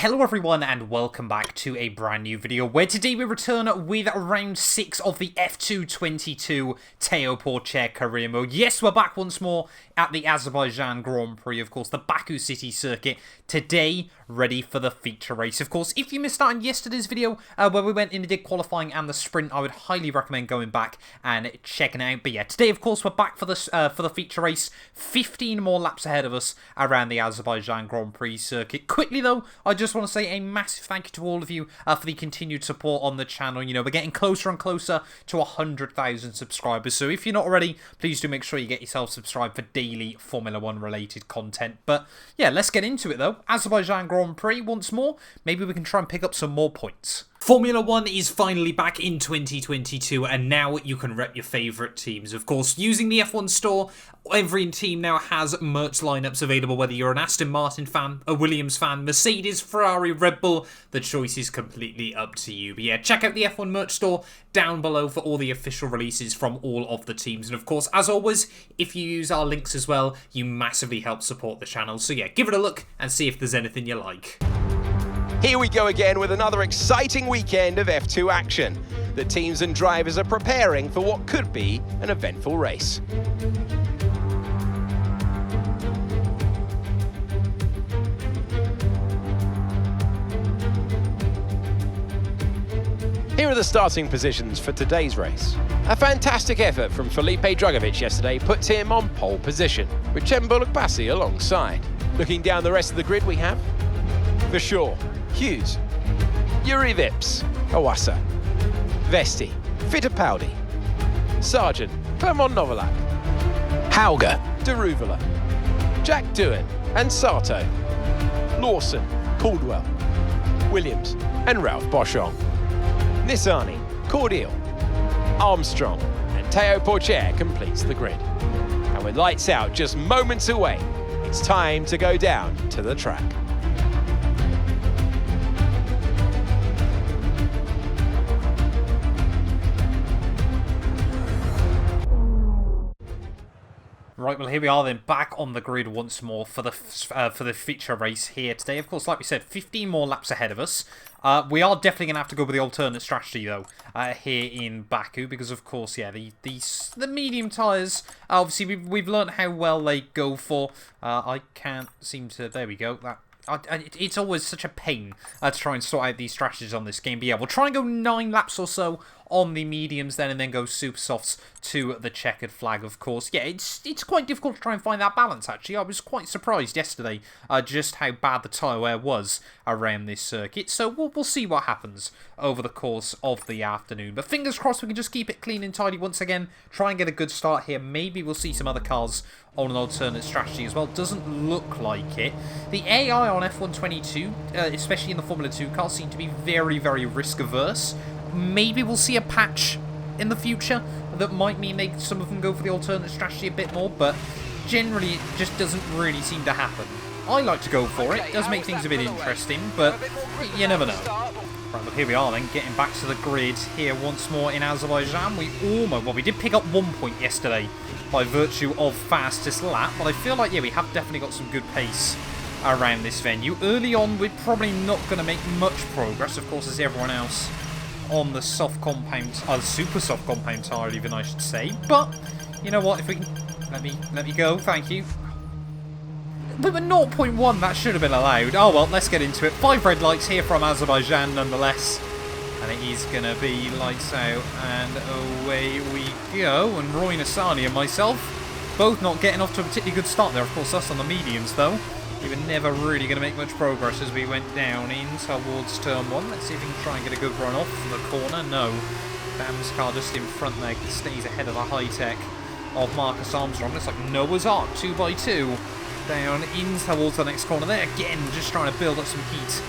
Hello everyone and welcome back to a brand new video where today we return with round 6 of the F222 Theo Pourchaire career mode. Yes, we're back once more at the Azerbaijan Grand Prix, of course, the Baku City circuit. Today, ready for the feature race. Of course, if you missed out on yesterday's video where we went in and did qualifying and the sprint, I would highly recommend going back and checking it out. But yeah, today, of course, we're back for the feature race. 15 more laps ahead of us around the Azerbaijan Grand Prix circuit. Quickly though, I just want to say a massive thank you to all of you for the continued support on the channel. You know, we're getting closer and closer to 100,000 subscribers. So if you're not already, please do make sure you get yourself subscribed for daily Formula 1 related content. But yeah, let's get into it though. Azerbaijan Grand Prix once more. Maybe we can try and pick up some more points. Formula 1 is finally back in 2022 and now you can rep your favourite teams. Of course, using the F1 store, every team now has merch lineups available, whether you're an Aston Martin fan, a Williams fan, Mercedes, Ferrari, Red Bull, the choice is completely up to you. But yeah, check out the F1 merch store down below for all the official releases from all of the teams. And of course, as always, if you use our links as well, you massively help support the channel. So yeah, give it a look and see if there's anything you like. Here we go again with another exciting weekend of F2 action. The teams and drivers are preparing for what could be an eventful race. Here are the starting positions for today's race. A fantastic effort from Felipe Drugovich yesterday puts him on pole position, with Cembolo Bassi alongside. Looking down the rest of the grid we have, for sure, Hughes, Yuri Vips, Awasa, Vesti, Fittipaldi, Sargent, Clermont Novalak, Hauger, Deruvala, Jack Doohan and Sato, Lawson, Caldwell, Williams and Ralph Boschong, Nissani, Cordial, Armstrong and Theo Pourchaire completes the grid. And with lights out just moments away, it's time to go down to the track. Right, well here we are then, back on the grid once more for the feature race here today. Of course, like we said, 15 more laps ahead of us. We are definitely going to have to go with the alternate strategy though, here in Baku, because of course, yeah, the medium tyres, obviously we've learned how well they go for. I can't seem to, there we go, it's always such a pain to try and sort out these strategies on this game. But yeah, we'll try and go 9 laps or so on the mediums then, and then go super softs to the checkered flag, of course. Yeah, it's quite difficult to try and find that balance, actually. I was quite surprised yesterday just how bad the tyre wear was around this circuit. So we'll see what happens over the course of the afternoon. But fingers crossed we can just keep it clean and tidy once again. Try and get a good start here. Maybe we'll see some other cars on an alternate strategy as well. Doesn't look like it. The AI on F122, especially in the Formula 2 cars, seem to be very, very risk-averse. Maybe we'll see a patch in the future that might mean some of them go for the alternate strategy a bit more, but generally it just doesn't really seem to happen. I like to go for it. It does make things a bit interesting, but you never know. Right, but here we are then, getting back to the grid here once more in Azerbaijan. We did pick up 1 point yesterday by virtue of fastest lap, but I feel like, yeah, we have definitely got some good pace around this venue. Early on, we're probably not going to make much progress, of course, as everyone else on the soft compound, super soft compound tire even, I should say. But, you know what, if we can, let me go, thank you. But with 0.1, that should have been allowed. Oh well, let's get into it. 5 red lights here from Azerbaijan nonetheless. And it is going to be lights out, and away we go. And Roy Nassani and myself, both not getting off to a particularly good start there. Of course, us on the mediums, though. We were never really going to make much progress as we went down in towards turn 1. Let's see if we can try and get a good run off the corner. No. Dam's car just in front there stays ahead of the high-tech of Marcus Armstrong. Looks like Noah's Ark, 2x2. Down in towards the next corner there. Again, just trying to build up some heat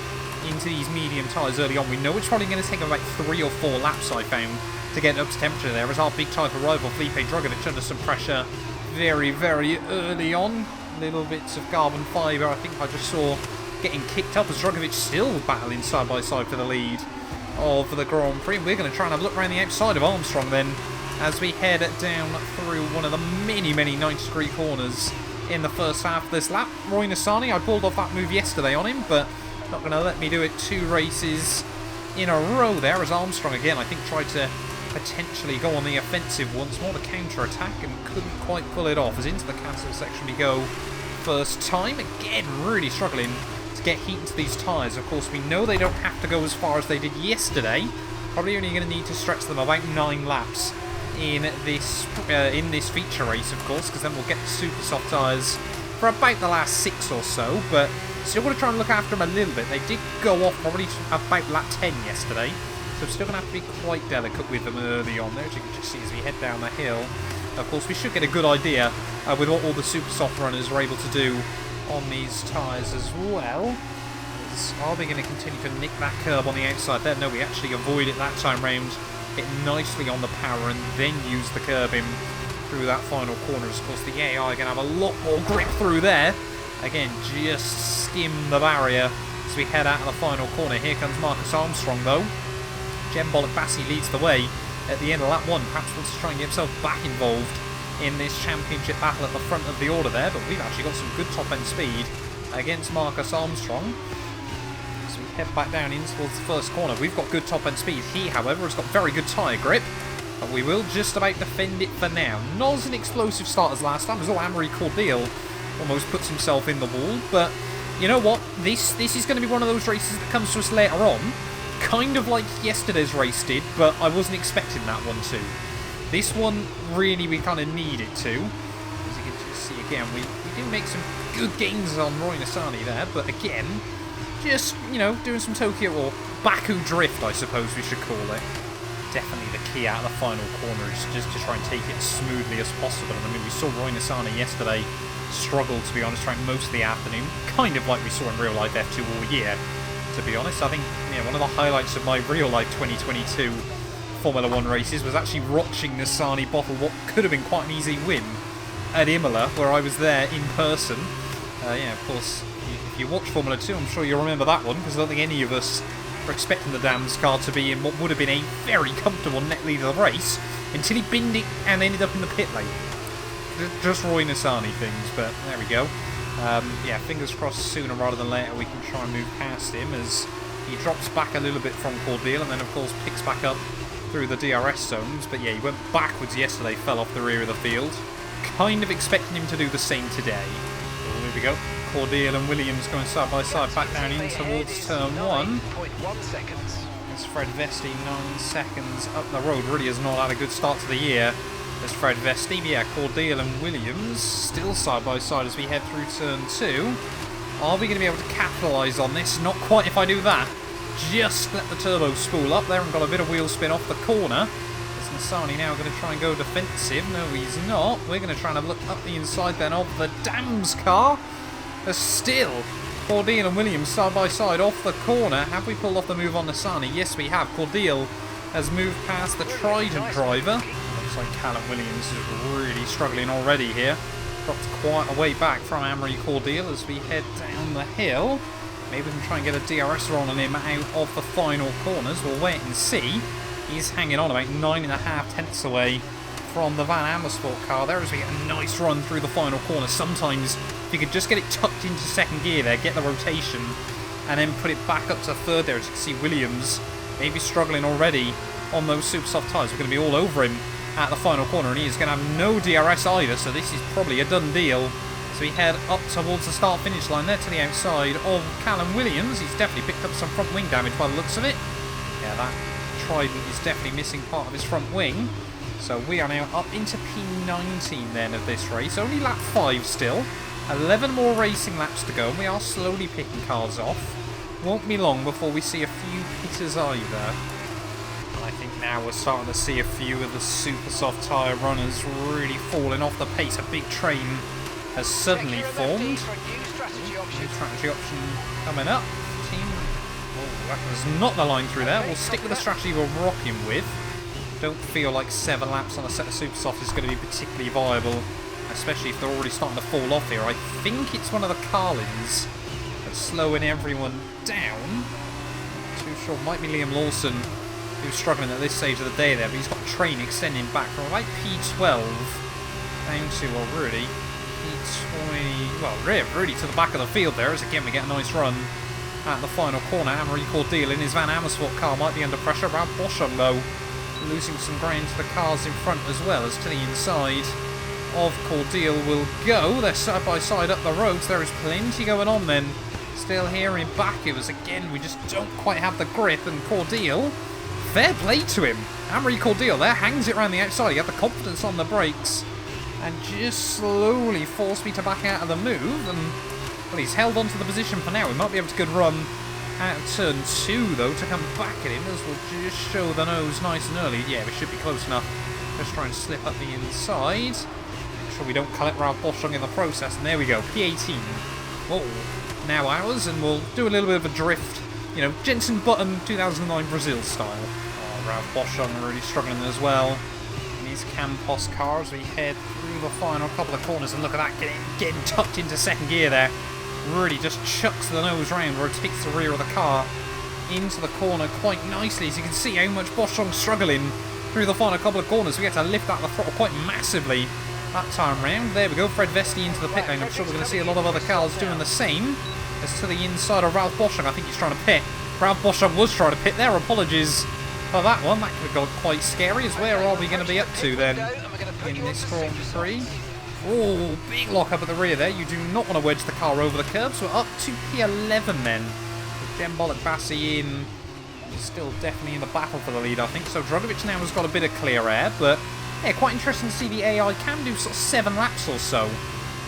into these medium tyres early on. We know it's probably going to take about 3 or 4 laps, I found, to get up to temperature there, as our big title rival Felipe Drugovich under some pressure very, very early on. Little bits of carbon fibre, I think I just saw getting kicked up as Drugovich still battling side by side for the lead of the Grand Prix. We're going to try and have a look around the outside of Armstrong then as we head down through one of the many, many 90-degree corners in the first half of this lap. Roy Nassani, I pulled off that move yesterday on him, but Not going to let me do it 2 races in a row there, as Armstrong again, I think, tried to potentially go on the offensive once more to counter-attack and couldn't quite pull it off. As into the cancel section we go first time. Again, really struggling to get heat into these tyres. Of course, we know they don't have to go as far as they did yesterday. Probably only going to need to stretch them about 9 laps in this feature race, of course, because then we'll get the super soft tyres for about the last 6 or so, but still going to try and look after them a little bit. They did go off probably about lap 10 yesterday, so I'm still going to have to be quite delicate with them early on there, as you can just see as we head down the hill. Of course, we should get a good idea with what all the super soft runners are able to do on these tyres as well. Are they going to continue to nick that curb on the outside there? No, we actually avoid it that time round. Hit nicely on the power and then use the curbing through that final corner. Of course, the AI are going to have a lot more grip through there. Again, just skim the barrier as we head out of the final corner. Here comes Marcus Armstrong, though. Jembolic Bassi leads the way at the end of lap 1. Perhaps wants to try and get himself back involved in this championship battle at the front of the order there. But we've actually got some good top-end speed against Marcus Armstrong. As we head back down in towards the first corner, we've got good top-end speed. He, however, has got very good tyre grip. But we will just about defend it for now. Not as an explosive start as last time, as all Amory Cordial almost puts himself in the wall. But you know what? This is going to be one of those races that comes to us later on. Kind of like yesterday's race did, but I wasn't expecting that one to. This one, really, we kind of need it to. As you can just see again, we did make some good gains on Roy Nassani there. But again, just, you know, doing some Tokyo or Baku drift, I suppose we should call it. Definitely the key out of the final corner is just to try and take it as smoothly as possible. And I mean, we saw Roy Nassani yesterday struggle, to be honest, throughout most of the afternoon, kind of like we saw in real life F2 all year, to be honest. I think, you know, one of the highlights of my real life 2022 Formula 1 races was actually watching Nassani bottle what could have been quite an easy win at Imola, where I was there in person. Yeah, of course, if you watch Formula 2, I'm sure you'll remember that one, because I don't think any of us were expecting the Dams car to be in what would have been a very comfortable net lead of the race until he binned it and ended up in the pit lane. Just Roy Nassani things, but there we go. Yeah, fingers crossed sooner rather than later we can try and move past him as he drops back a little bit from Cordial and then of course picks back up through the DRS zones. But yeah, he went backwards yesterday, fell off the rear of the field. Kind of expecting him to do the same today. So there we go. Cordial and Williams going side by side back down in towards turn 1. As Fred Vesti 9 seconds up the road. Really has not had a good start to the year. As Fred Vesti, yeah, Cordial and Williams still side by side as we head through turn 2. Are we going to be able to capitalise on this? Not quite if I do that. Just let the turbo spool up there and got a bit of wheel spin off the corner. Is Nassani now going to try and go defensive? No, he's not. We're going to try and have a look up the inside then of the Dams car. There's still Cordial and Williams side by side off the corner. Have we pulled off the move on Nassani? Yes, we have. Cordial has moved past the Trident driver. Looks like Callum Williams is really struggling already here. Dropped quite a way back from Amory Cordial as we head down the hill. Maybe we can try and get a DRS roll on him out of the final corners. We'll wait and see. He's hanging on about 9.5 tenths away from the Van Amersfoort car there as we get a nice run through the final corner. Sometimes if you could just get it tucked into second gear there, get the rotation, and then put it back up to third there. As you can see, Williams maybe struggling already on those super soft tyres. We're going to be all over him at the final corner, and he is going to have no DRS either, so this is probably a done deal. So we head up towards the start-finish line there to the outside of Callum Williams. He's definitely picked up some front wing damage by the looks of it. Yeah, that Trident is definitely missing part of his front wing. So we are now up into P19 then of this race. Only lap 5 still. 11 more racing laps to go, and we are slowly picking cars off. Won't be long before we see a few pitters either. And I think now we're starting to see a few of the super soft tyre runners really falling off the pace. A big train has suddenly formed. New strategy option coming up. Team. Oh, that was not the line through there. We'll stick with the strategy we're rocking with. Don't feel like 7 laps on a set of super soft is going to be particularly viable, especially if they're already starting to fall off here. I think it's one of the Carlins that's slowing everyone down. Not too sure. Might be Liam Lawson who's struggling at this stage of the day there, but he's got a train extending back from about P12 down to, well, really, P20, well, really to the back of the field there, as again we get a nice run at the final corner. Amory Cordeal in his Van Amersfoort car might be under pressure. Ralph Boschung, though, losing some ground to the cars in front as well, as to the inside of Cordeal will go. They're side by side up the roads. There is plenty going on then. Still here in Baku, as again we just don't quite have the grip, and Cordeal, fair play to him. Amory Cordeal there hangs it around the outside. He had the confidence on the brakes and just slowly forced me to back out of the move, and well, he's held on to the position for now. We might be able to good run out of turn 2 though to come back at him, as we'll just show the nose nice and early. Yeah, we should be close enough. Just try and slip up the inside. Make sure we don't collect Ralph Boschung in the process, and there we go, P18. Whoa. Now ours, and we'll do a little bit of a drift, you know, Jenson Button 2009 Brazil style. Oh, Ralph Boschung really struggling as well in his Campos car as we head through the final couple of corners, and look at that, getting tucked into second gear there. Really just chucks the nose round, rotates the rear of the car into the corner quite nicely, as you can see how much Boschung's struggling through the final couple of corners. We had to lift out the throttle quite massively that time round. There we go, Fred Vesti into the pit lane. I'm sure we're going to see a lot of other cars doing the same. As to the inside of Ralph Boschung, I think he's trying to pit. Ralph Boschung was trying to pit there. Apologies for that one. That could have got quite scary. As where are we going to be up to then in this Grand Prix? Oh, big lock up at the rear there. You do not want to wedge the car over the curb. So we're up to P11 then. With Jem Bollock-Bassi in. He's still definitely in the battle for the lead, I think. So Drugovich now has got a bit of clear air, but yeah, quite interesting to see the AI can do sort of 7 laps or so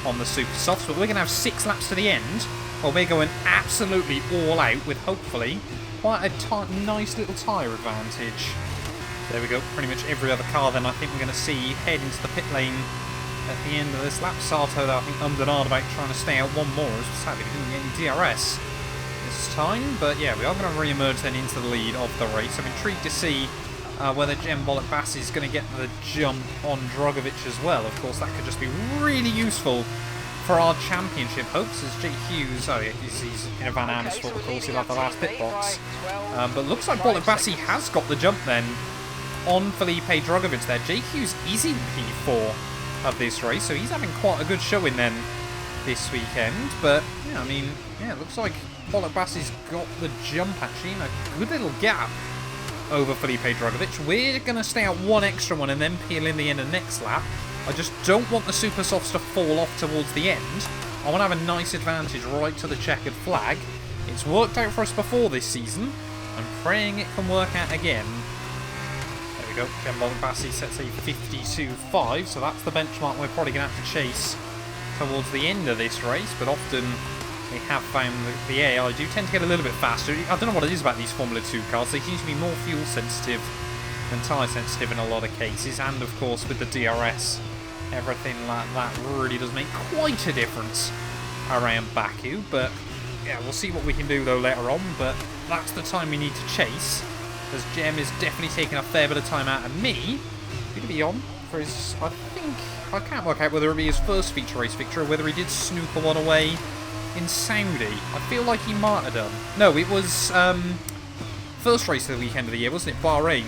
on the Super Softs, but we're going to have 6 laps to the end. Well, we're going absolutely all out with, hopefully, quite a nice little tyre advantage. There we go. Pretty much every other car then I think we're going to see head into the pit lane at the end of this lap. Sato, though, I think ummed and ahed about trying to stay out one more, as sadly we didn't get any DRS this time. But yeah, we are going to re-emerge then into the lead of the race. I'm intrigued to see whether Jem Bollock-Bassi is going to get the jump on Drugovich as well. Of course, that could just be really useful for our championship hopes, as Jake Hughes, oh yeah, he's in a Van Amersfoort, of course, he'll have the last pit box. But looks like Bollock-Bassi has got the jump then on Felipe Drugovich there. Jake Hughes is in P4 of this race, so he's having quite a good showing then this weekend. But, yeah, I mean, yeah, it looks like Bollock-Bassi's got the jump actually in a good little gap over Felipe Drugovich. We're going to stay out one extra one and then peel in the end of next lap. I just don't want the Super Softs to fall off towards the end. I want to have a nice advantage right to the checkered flag. It's worked out for us before this season. I'm praying it can work out again. There we go. Jem Bollock-Bassi sets a 52.5, so that's the benchmark we're probably going to have to chase towards the end of this race. But often we have found that the AI do tend to get a little bit faster. I don't know what it is about these Formula 2 cars. They seem to be more fuel sensitive than tyre sensitive in a lot of cases. And of course with the DRS, everything like that really does make quite a difference around Baku. But yeah, we'll see what we can do though later on. But that's the time we need to chase, as Jem is definitely taking a fair bit of time out of me. Going to be on for his, I think, I can't work out whether it be his first feature race victory or whether he did snoop one away in Saudi. I feel like he might have done. No, it was first race of the weekend of the year, wasn't it? Bahrain.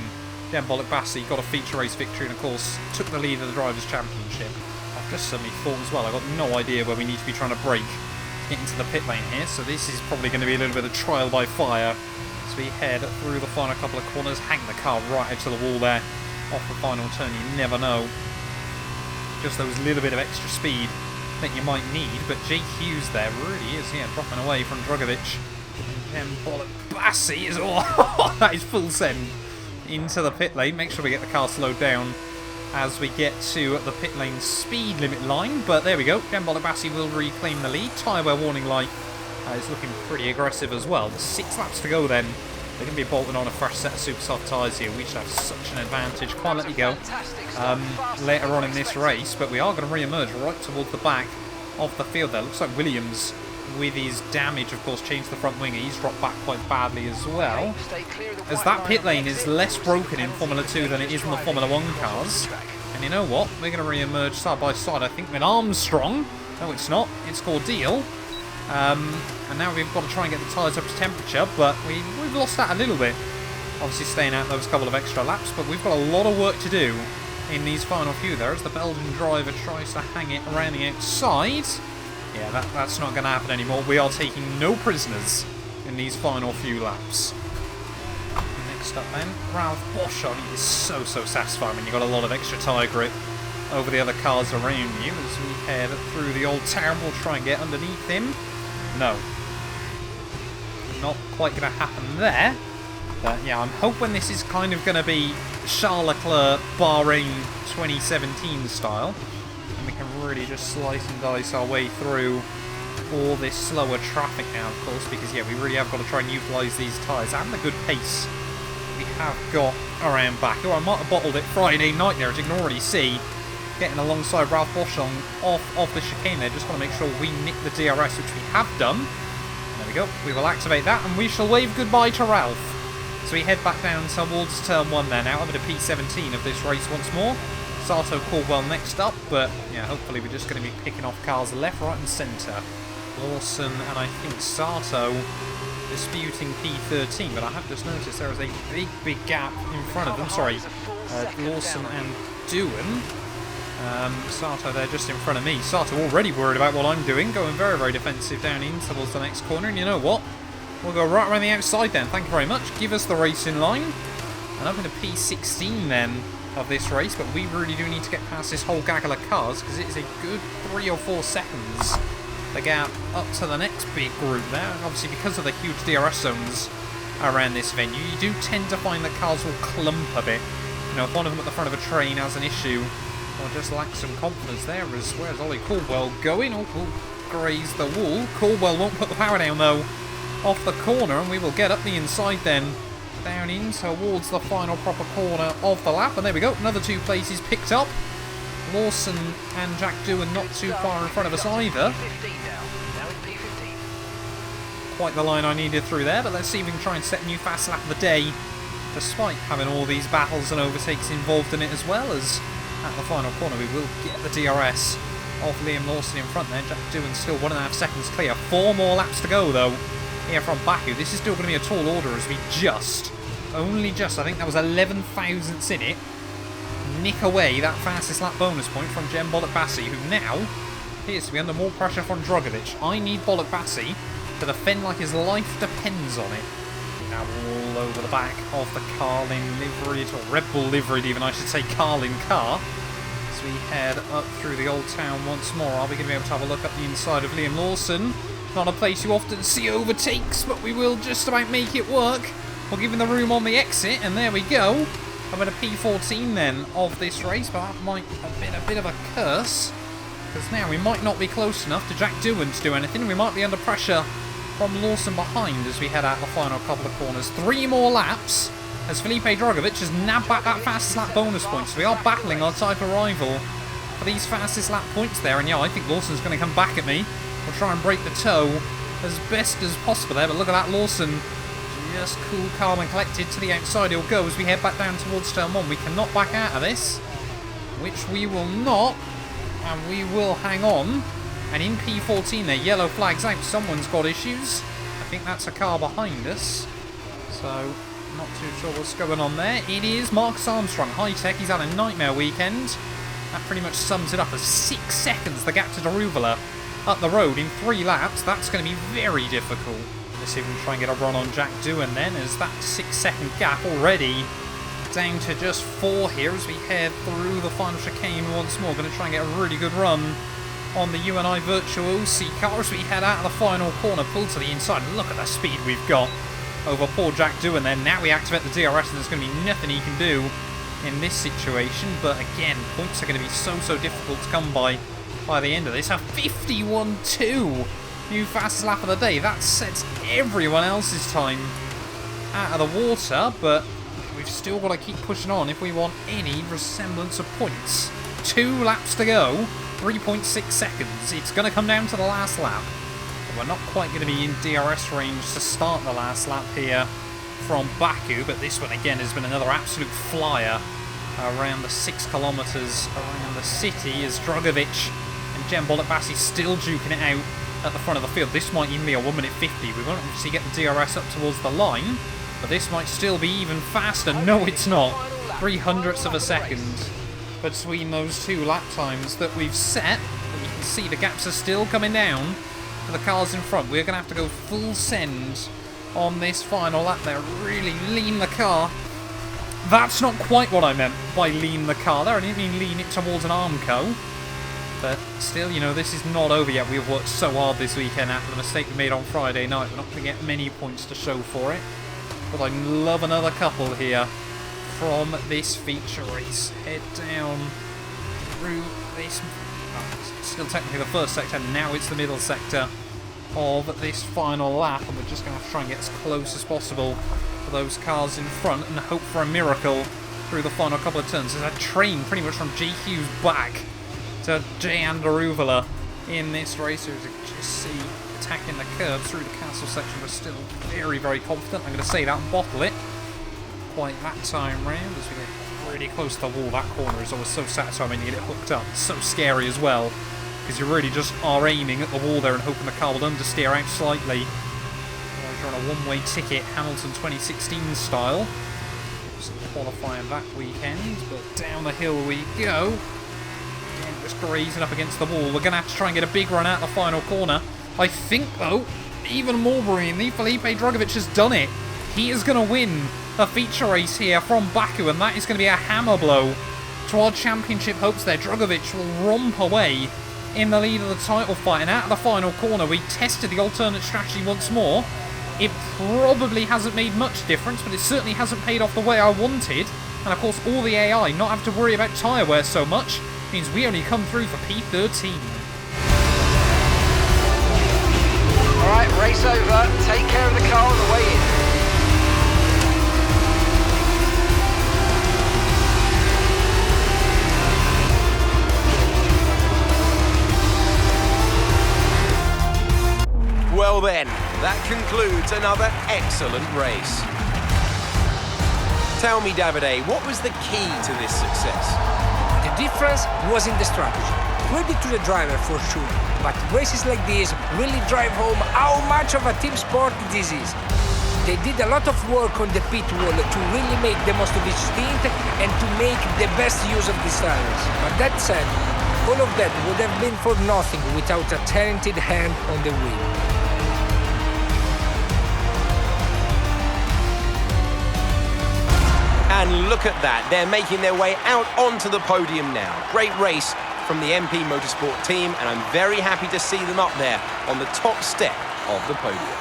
Jem Bollock-Bassi got a feature race victory and of course took the lead of the Drivers' Championship. I've just suddenly thought as well, I've got no idea where we need to be trying to brake to get into the pit lane here, so this is probably going to be a little bit of trial by fire as we head through the final couple of corners. Hang the car right out to the wall there off the final turn, you never know. Just those little bit of extra speed that you might need, but Jake Hughes there really is, yeah, dropping away from Drugovich. And Jem Bollock-Bassi is, oh, that is full send into the pit lane. Make sure we get the car slowed down as we get to the pit lane speed limit line, but there we go. Jem Bollock-Bassi will reclaim the lead. Tyre wear warning light is looking pretty aggressive as well. There's 6 laps to go then. They're going to be bolting on a fresh set of super soft tyres here. We should have such an advantage. Quite let me go later on in this race, but we are going to re-emerge right towards the back of the field there. Looks like Williams, with his damage, of course, changed the front wing. He's dropped back quite badly as well, as that pit lane is less broken in Formula 2 than it is in the Formula 1 cars. And you know what? We're going to re-emerge side by side, I think, with Armstrong. No, it's not. It's Cordeal. And now we've got to try and get the tyres up to temperature, but we've lost that a little bit. Obviously staying out those couple of extra laps, but we've got a lot of work to do in these final few there, as the Belgian driver tries to hang it around the outside. Yeah, that's not going to happen anymore. We are taking no prisoners in these final few laps. Next up then, Ralph Boschon. He is so satisfying when you've got a lot of extra tyre grip over the other cars around you. As we head through the old town, we'll try and get underneath him. No. Not quite going to happen there. But yeah, I'm hoping this is kind of going to be Charles Leclerc Bahrain 2017 style. And we can really just slice and dice our way through all this slower traffic now, of course, because yeah, we really have got to try and utilise these tyres and the good pace we have got around back. Oh, I might have bottled it Friday night there, as you can already see. Getting alongside Ralph Boschon off the chicane there. Just want to make sure we nick the DRS, which we have done. There we go. We will activate that, and we shall wave goodbye to Ralph. So we head back down towards turn 1 there now, over to P17 of this race once more. Sato Caldwell next up, but yeah, hopefully we're just going to be picking off cars left, right and centre. Lawson and I think Sato disputing P13, but I have just noticed there is a big gap in front of them. Sorry, Lawson and Doohan. Sato there just in front of me. Sato already worried about what I'm doing, going very defensive down in towards the next corner, and you know what? We'll go right around the outside then, thank you very much. Give us the race in line. And up into P16 then of this race, but we really do need to get past this whole gaggle of cars, because it is a good 3 or 4 seconds the gap up to the next big group there. And obviously because of the huge DRS zones around this venue, you do tend to find that cars will clump a bit. You know, if one of them at the front of a train has an issue, or just lacks some confidence there, as where's Ollie Caldwell going? Oh, graze the wall. Caldwell won't put the power down though off the corner, and we will get up the inside then, down in towards the final proper corner of the lap. And there we go, another 2 places picked up. Lawson and Jack Doohan not too far in front of us either. Quite the line I needed through there, but let's see if we can try and set a new fast lap of the day, despite having all these battles and overtakes involved in it, as well as at the final corner we will get the DRS of Liam Lawson in front there. Jack Doohan still 1.5 seconds clear. 4 more laps to go though here from Baku. This is still going to be a tall order as we only just, I think that was 11 thousandths in it, nick away that fastest lap bonus point from Jem Bollock-Bassi, who now appears to be under more pressure from Drugovic. I need Bollock-Bassi to defend like his life depends on it. Now all over the back of the Carlin liveried, or Red Bull liveried even I should say, Carlin car. As we head up through the old town once more, are we going to be able to have a look at the inside of Liam Lawson? Not a place you often see overtakes, but we will just about make it work. We'll give him the room on the exit, and there we go. I'm at a P14 then of this race, but that might have been a bit of a curse, because now we might not be close enough to Jack Doohan to do anything. We might be under pressure from Lawson behind as we head out the final couple of corners. 3 more laps as Felipe Drugovic has nabbed back that fastest lap bonus point. So we are battling our type of rival for these fastest lap points there. And yeah, I think Lawson's going to come back at me. We'll try and break the toe as best as possible there. But look at that, Lawson just cool, calm and collected to the outside. He'll go as we head back down towards turn 1. We cannot back out of this, which we will not. And we will hang on. And in P14 there, yellow flags out. Someone's got issues. I think that's a car behind us. So, not too sure what's going on there. It is Marcus Armstrong, high-tech. He's had a nightmare weekend. That pretty much sums it up as 6 seconds, the gap to Daruvula up the road in 3 laps. That's going to be very difficult. Let's see if we can try and get a run on Jack Doohan then, as that 6-second gap already down to just 4 here as we head through the final chicane once more. Going to try and get a really good run on the UNI Virtuosi car as we head out of the final corner, pull to the inside. Look at the speed we've got over poor Jack Doohan there. Now we activate the DRS and there's going to be nothing he can do in this situation. But again, points are going to be so difficult to come by the end of this. A 51.2 new fastest lap of the day. That sets everyone else's time out of the water, but we've still got to keep pushing on if we want any resemblance of points. 2 laps to go, 3.6 seconds. It's going to come down to the last lap. But we're not quite going to be in DRS range to start the last lap here from Baku, but this one again has been another absolute flyer around the 6 kilometres around the city as Drugovic and Jem Bollock-Bassi still duking it out at the front of the field. This might even be a 1:50. We won't obviously get the DRS up towards the line, but this might still be even faster. No, it's not. 0.03 of a second between those 2 lap times that we've set. But you can see the gaps are still coming down for the cars in front. We're going to have to go full send on this final lap there. Really lean the car. That's not quite what I meant by lean the car there. I didn't mean lean it towards an Armco. But still, you know, this is not over yet. We've worked so hard this weekend after the mistake we made on Friday night. We're not going to get many points to show for it. But I love another couple here from this feature race. Head down through this... it's still technically the first sector. Now it's the middle sector of this final lap. And we're just going to have to try and get as close as possible to those cars in front and hope for a miracle through the final couple of turns. There's a train pretty much from GQ's back to Jan Daruvula in this race. As you can just see, attacking the curb through the castle section, but still very, very confident. I'm going to say that and bottle it. Quite that time round as we get really close to the wall. That corner is always so satisfying when you get it hooked up. It's so scary as well, because you really just are aiming at the wall there and hoping the car will understeer out slightly. You're on a one-way ticket, Hamilton 2016 style. Some qualifying that weekend, but down the hill we go. Just grazing up against the wall. We're going to have to try and get a big run out the final corner. I think, though, even more brilliantly, Felipe Drugovich has done it. He is going to win a feature race here from Baku, and that is going to be a hammer blow to our championship hopes there. Drugovich will romp away in the lead of the title fight, and out of the final corner, we tested the alternate strategy once more. It probably hasn't made much difference, but it certainly hasn't paid off the way I wanted. And, of course, all the AI not having to worry about tyre wear so much means we only come through for P13. Alright, race over. Take care of the car on the way in. Well then, that concludes another excellent race. Tell me, Davide, what was the key to this success? The difference was in the strategy. Credit to the driver for sure, but races like this really drive home how much of a team sport this is. They did a lot of work on the pit wall to really make the most of each stint and to make the best use of these tires. But that said, all of that would have been for nothing without a talented hand on the wheel. And look at that, they're making their way out onto the podium now. Great race from the MP Motorsport team, and I'm very happy to see them up there on the top step of the podium.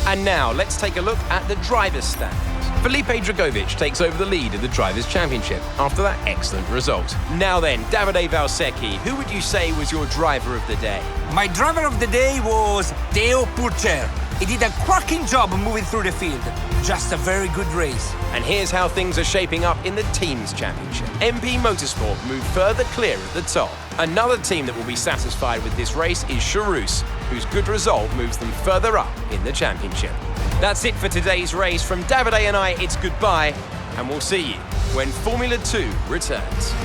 And now, let's take a look at the driver's standings. Felipe Drugovich takes over the lead of the Drivers' Championship after that excellent result. Now then, Davide Valsecchi, who would you say was your driver of the day? My driver of the day was Theo Pourchaire. He did a cracking job moving through the field. Just a very good race. And here's how things are shaping up in the Teams Championship. MP Motorsport moved further clear at the top. Another team that will be satisfied with this race is Charus, whose good result moves them further up in the championship. That's it for today's race. From Davide and I, it's goodbye, and we'll see you when Formula 2 returns.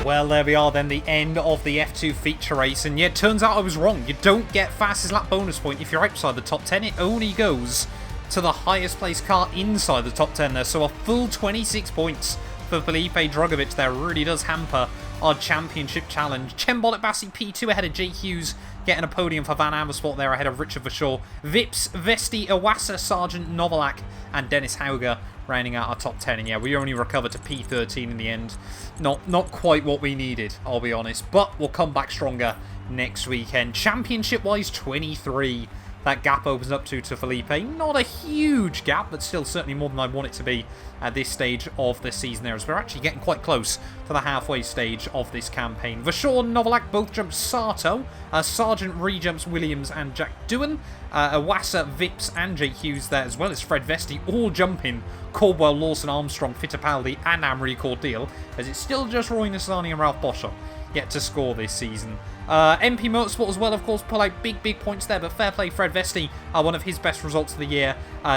Well, there we are then, the end of the F2 feature race, and yeah, it turns out I was wrong. You don't get fastest lap bonus point if you're outside the top 10. It only goes to the highest placed car inside the top 10 there, so a full 26 points for Felipe Drugovich there really does hamper our championship challenge. Cembol Bassi P2 ahead of Jake Hughes, getting a podium for Van Amersfoort there ahead of Richard Verschoor. Vips, Vesti, Iwasa, Sargent, Novalak, and Dennis Hauger rounding out our top 10. And yeah, we only recovered to P13 in the end. Not quite what we needed, I'll be honest. But we'll come back stronger next weekend. Championship-wise, 23. That gap opens up to Felipe. Not a huge gap, but still certainly more than I want it to be at this stage of the season there, as we're actually getting quite close to the halfway stage of this campaign. Verschoor and Novalak both jump Sato. Sargent re-jumps Williams and Jack Doohan. Iwasa, Vips and Jake Hughes there, as well as Fred Vesti, all jumping Caldwell, Lawson, Armstrong, Fittipaldi and Amri Cordeal, as it's still just Roy Nissani and Ralph Boscher get to score this season. MP Motorsport as well, of course, pull out big points there, but fair play, Fred Vesti, one of his best results of the year,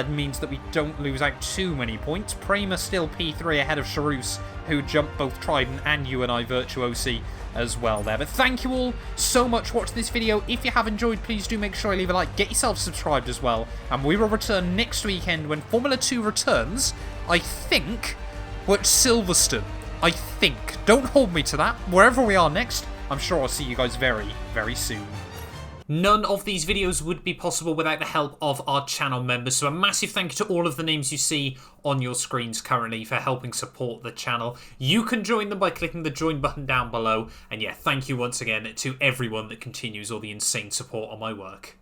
means that we don't lose out too many points. Prema still P3 ahead of Charus, who jumped both Trident and UNI Virtuosi as well there. But thank you all so much for watching this video. If you have enjoyed, please do make sure you leave a like, get yourself subscribed as well, and we will return next weekend when Formula 2 returns, I think, at Silverstone. I think. Don't hold me to that. Wherever we are next, I'm sure I'll see you guys very, very soon. None of these videos would be possible without the help of our channel members, so a massive thank you to all of the names you see on your screens currently for helping support the channel. You can join them by clicking the join button down below, and yeah, thank you once again to everyone that continues all the insane support on my work.